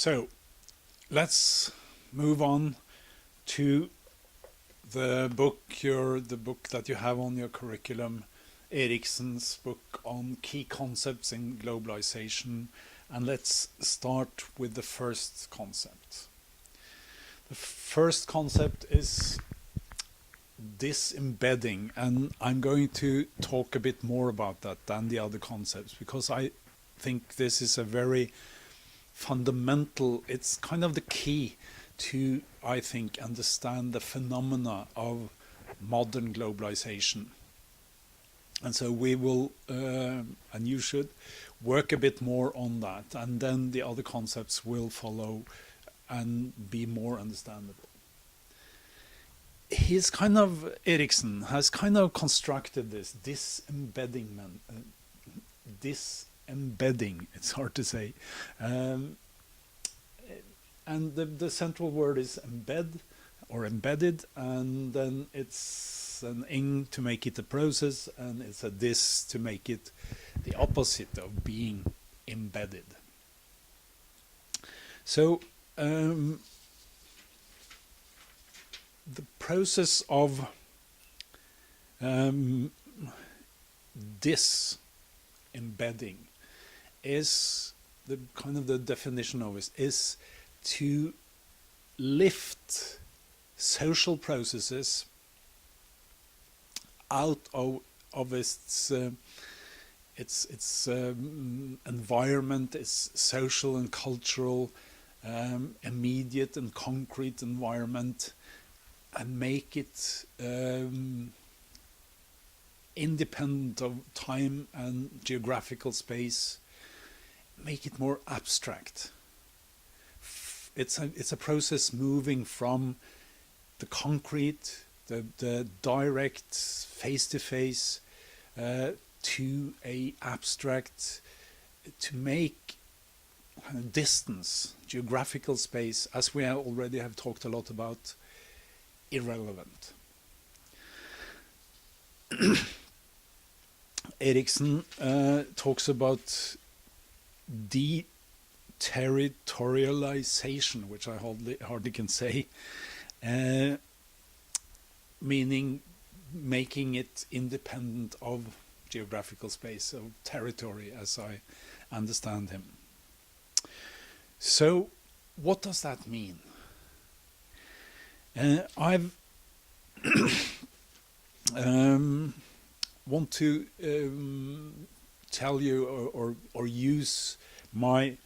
So let's move on to the book that you have on your curriculum, Eriksen's book on key concepts in globalization, and let's start with the first concept. The first concept is disembedding, and I'm going to talk a bit more about that than the other concepts because I think this is a very fundamental, it's kind of the key to, I think, understand the phenomena of modern globalization. And so we will, and you should, work a bit more on that, and then the other concepts will follow and be more understandable. Eriksen has kind of constructed this disembedding, it's hard to say. And the central word is embed or embedded, and then it's an ing to make it a process, and it's a dis to make it the opposite of being embedded. So the process of disembedding is the kind of the definition of it is to lift social processes out of its environment, its social and cultural, immediate and concrete environment, and make it independent of time and geographical space, make it more abstract. It's a process moving from the concrete, the direct face-to-face, to a abstract, to make distance, geographical space, as we already have talked a lot about, irrelevant. Eriksen talks about deterritorialization, which I hardly can say, meaning making it independent of geographical space, of territory, as I understand him. So, what does that mean? I've want to tell you or use my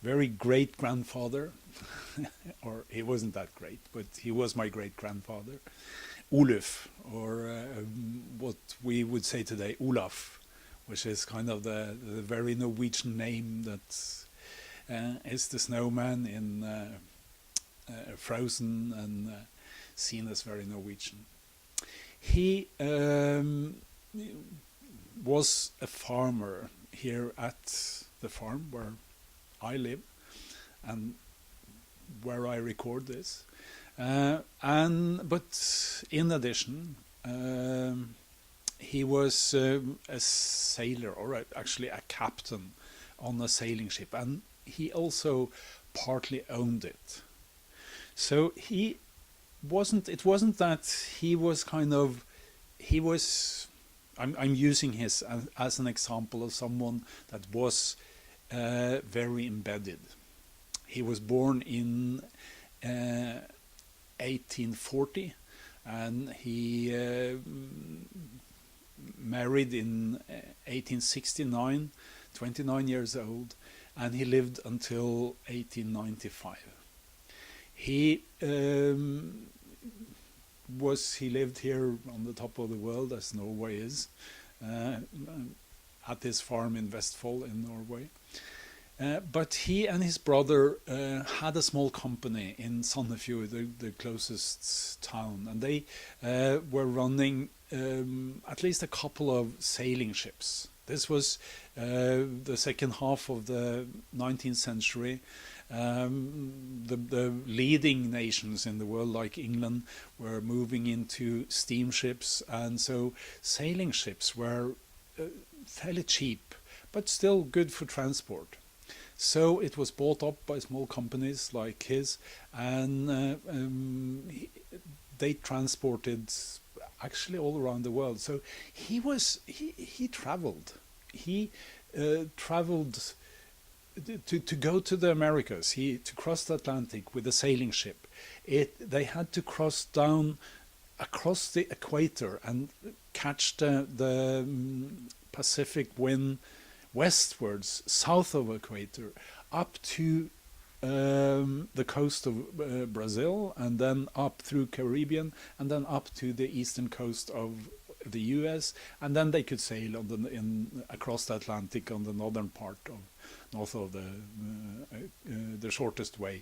very great grandfather, or he wasn't that great, but he was my great grandfather, Oluf, or what we would say today, Olaf, which is kind of the very Norwegian name that is the snowman in Frozen and seen as very Norwegian. He was a farmer here at the farm where I live and where I record this. But in addition, he was a sailor, or actually a captain on a sailing ship, and he also partly owned it. So it wasn't that he was I'm using his as an example of someone that was very embedded. He was born in 1840, and he married in 1869, 29 years old, and he lived until 1895. He lived here on the top of the world, as Norway is, at his farm in Vestfold in Norway. But he and his brother had a small company in Sandefjord, the closest town, and they were running at least a couple of sailing ships. This was the second half of the 19th century. The leading nations in the world, like England, were moving into steamships, and so sailing ships were fairly cheap, but still good for transport. So it was bought up by small companies like his, and they transported actually all around the world. So he traveled. He traveled to go to the Americas. To cross the Atlantic with a sailing ship. They had to cross down across the equator and catch the Pacific wind westwards, south of equator, up to the coast of Brazil, and then up through Caribbean, and then up to the eastern coast of the US, and then they could sail across the Atlantic on the northern part of north of the shortest way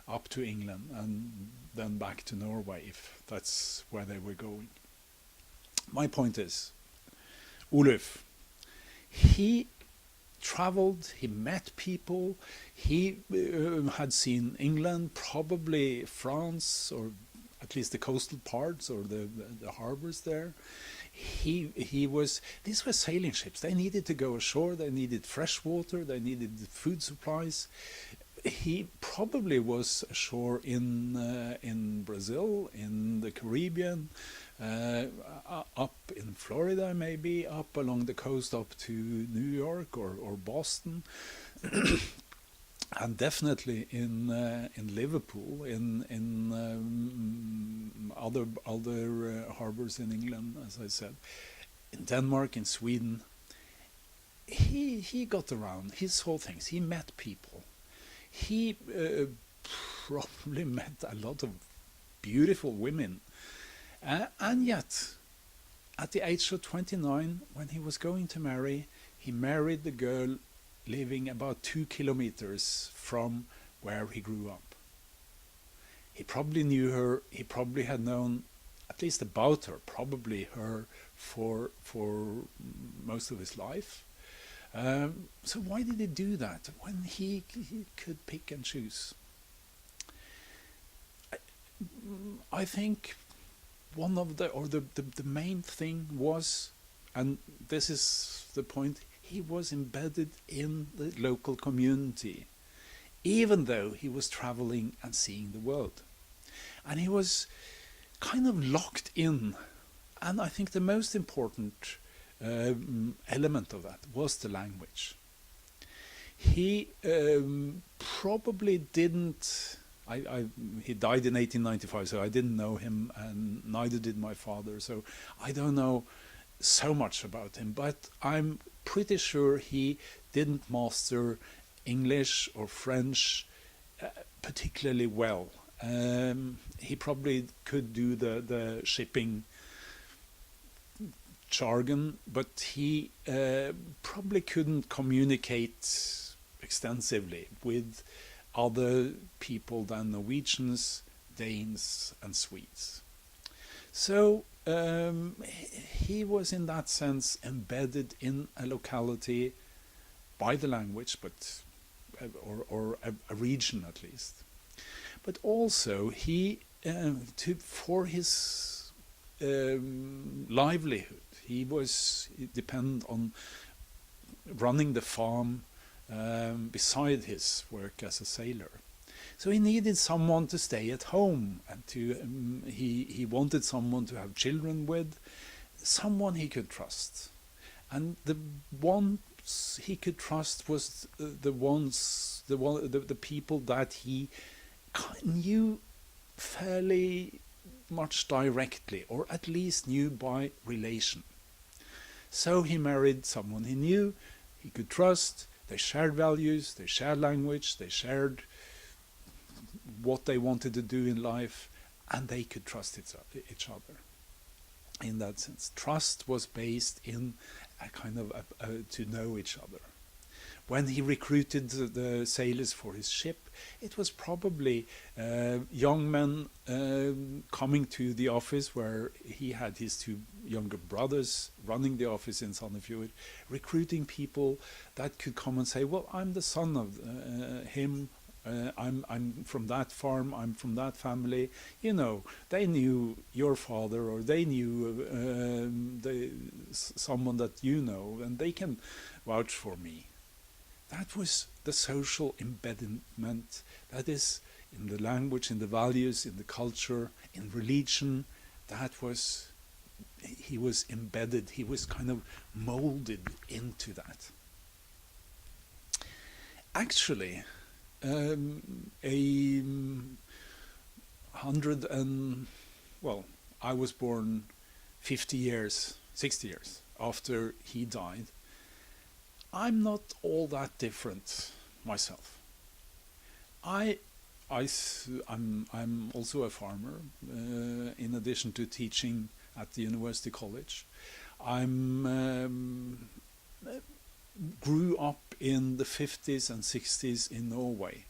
up to England, and then back to Norway if that's where they were going. My point is, Oluf, he traveled, he met people, he had seen England, probably France, or at least the coastal parts or the harbors there. These were sailing ships. They needed to go ashore, they needed fresh water, they needed food supplies. He probably was ashore in Brazil, in the Caribbean, up in Florida maybe, up along the coast up to New York or Boston, and definitely in Liverpool, in other harbors in England, as I said, in Denmark, in Sweden. He got around. He saw things. He met people. He probably met a lot of beautiful women, and yet, at the age of 29, when he was going to marry, he married the girl living about 2 kilometers from where he grew up. He probably knew her. He probably had known at least about her, probably her for most of his life. So why did he do that when he could pick and choose? I think one of the main thing was, and this is the point, he was embedded in the local community, even though he was traveling and seeing the world. And he was kind of locked in. And I think the most important element of that was the language. He probably didn't. He died in 1895, so I didn't know him, and neither did my father. So I don't know so much about him, but I'm pretty sure he didn't master English or French particularly well. He probably could do the shipping jargon, but he probably couldn't communicate extensively with other people than Norwegians, Danes and Swedes. So he was in that sense embedded in a locality by the language, but or a region at least. But also he for his livelihood, he depended on running the farm beside his work as a sailor. So he needed someone to stay at home, and he wanted someone to have children with, someone he could trust. And the ones he could trust was the people that he knew fairly much directly, or at least knew by relation. So he married someone he knew, he could trust. They shared values, they shared language, they shared what they wanted to do in life, and they could trust each other. In that sense, trust was based in a kind of to know each other. When he recruited the sailors for his ship, it was probably young men coming to the office where he had his two younger brothers running the office in Sandefjord, recruiting people that could come and say, well, I'm the son of him, I'm from that farm, I'm from that family. You know, they knew your father, or they knew someone that you know, and they can vouch for me. That was the social embedment. That is, in the language, in the values, in the culture, in religion. That was, he was embedded, he was kind of molded into that. Actually, I was born 50 years, 60 years after he died. I'm not all that different myself. I'm also a farmer, in addition to teaching at the university college. Grew up in the 50s and 60s in Norway.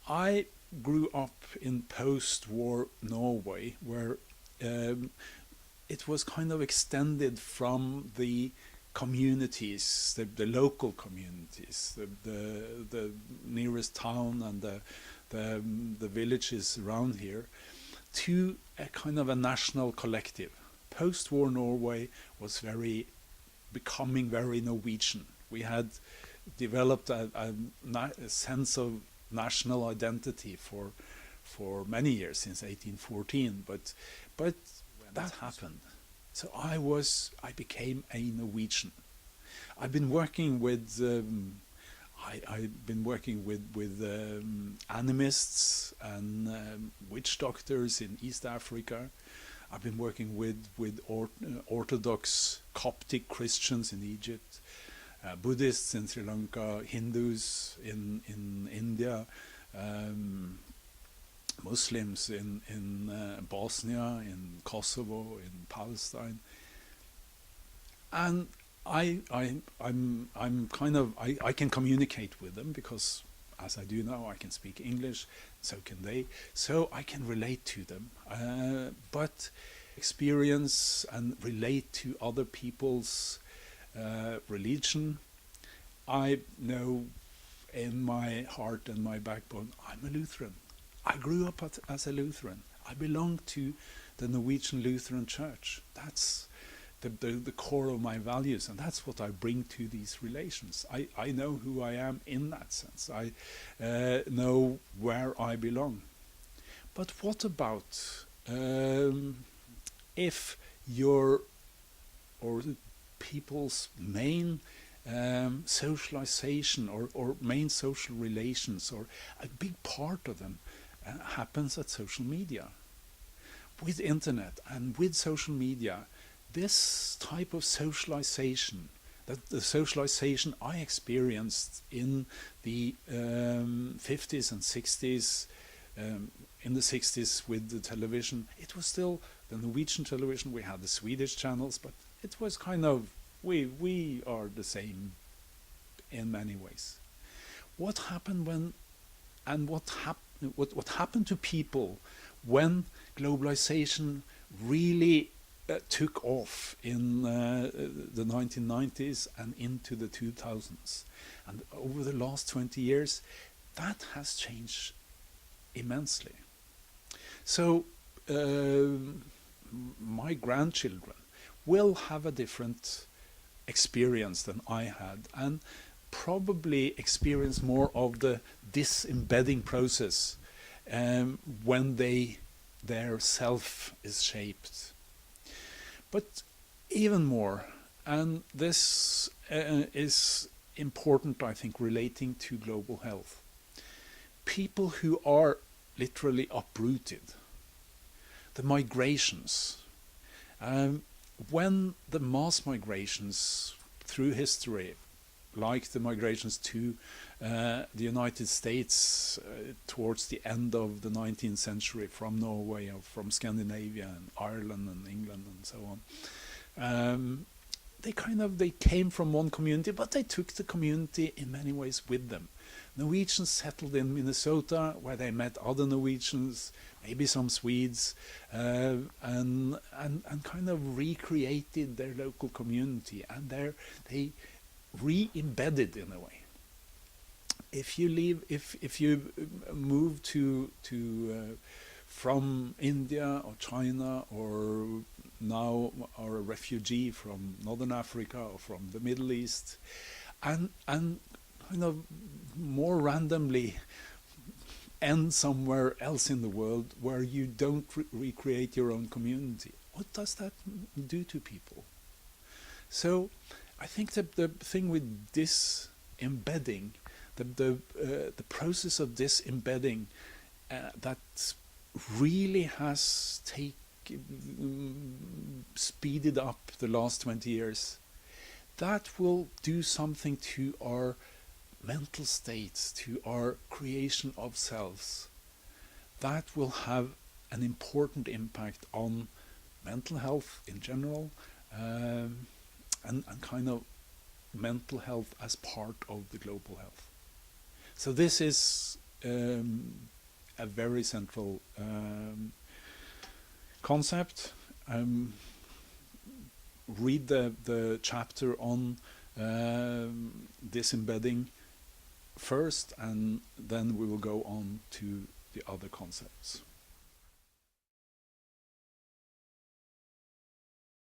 I grew up in post-war Norway, where it was kind of extended from the communities, the local communities, the nearest town and the villages around here, to a kind of a national collective. Post-war Norway was becoming very Norwegian. We had developed a sense of national identity for many years, since 1814, but that happened. So I became a Norwegian. I've been working with animists and witch doctors in East Africa. I've been working with Orthodox Coptic Christians in Egypt, Buddhists in Sri Lanka, Hindus in India, Muslims in Bosnia, in Kosovo, in Palestine, and I can communicate with them because, as I do now, I can speak English, so can they, so I can relate to them. But experience and relate to other people's religion, I know in my heart and my backbone, I'm a Lutheran. I grew up as a Lutheran. I belong to the Norwegian Lutheran Church. That's the core of my values, and that's what I bring to these relations. I know who I am in that sense. I know where I belong. But what about if your or people's main socialization or main social relations, or a big part of them, happens at social media? With internet and with social media, this type of socialization, the socialization I experienced in the 50s and 60s, in the 60s with the television, it was still the Norwegian television. We had the Swedish channels, but it was kind of, we are the same in many ways. What happened when, and what happened to people when globalization really took off in the 1990s and into the 2000s, and over the last 20 years, that has changed immensely. So my grandchildren will have a different experience than I had, and probably experience more of the disembedding process when their self is shaped. But even more, and this is important, I think, relating to global health, people who are literally uprooted, the migrations, when the mass migrations through history, like the migrations to the United States towards the end of the 19th century from Norway or from Scandinavia and Ireland and England and so on, they came from one community, but they took the community in many ways with them. Norwegians settled in Minnesota, where they met other Norwegians, maybe some Swedes, and kind of recreated their local community, and they re-embedded in a way. If you move from India or China, or now are a refugee from Northern Africa or from the Middle East, and kind of more randomly end somewhere else in the world where you don't recreate your own community. What does that do to people? So I think that the thing with disembedding, the process of disembedding, that really has speeded up the last 20 years, that will do something to our mental states, to our creation of selves. That will have an important impact on mental health in general, and kind of mental health as part of the global health. So this is a very central concept. Read the chapter on disembedding first, and then we will go on to the other concepts.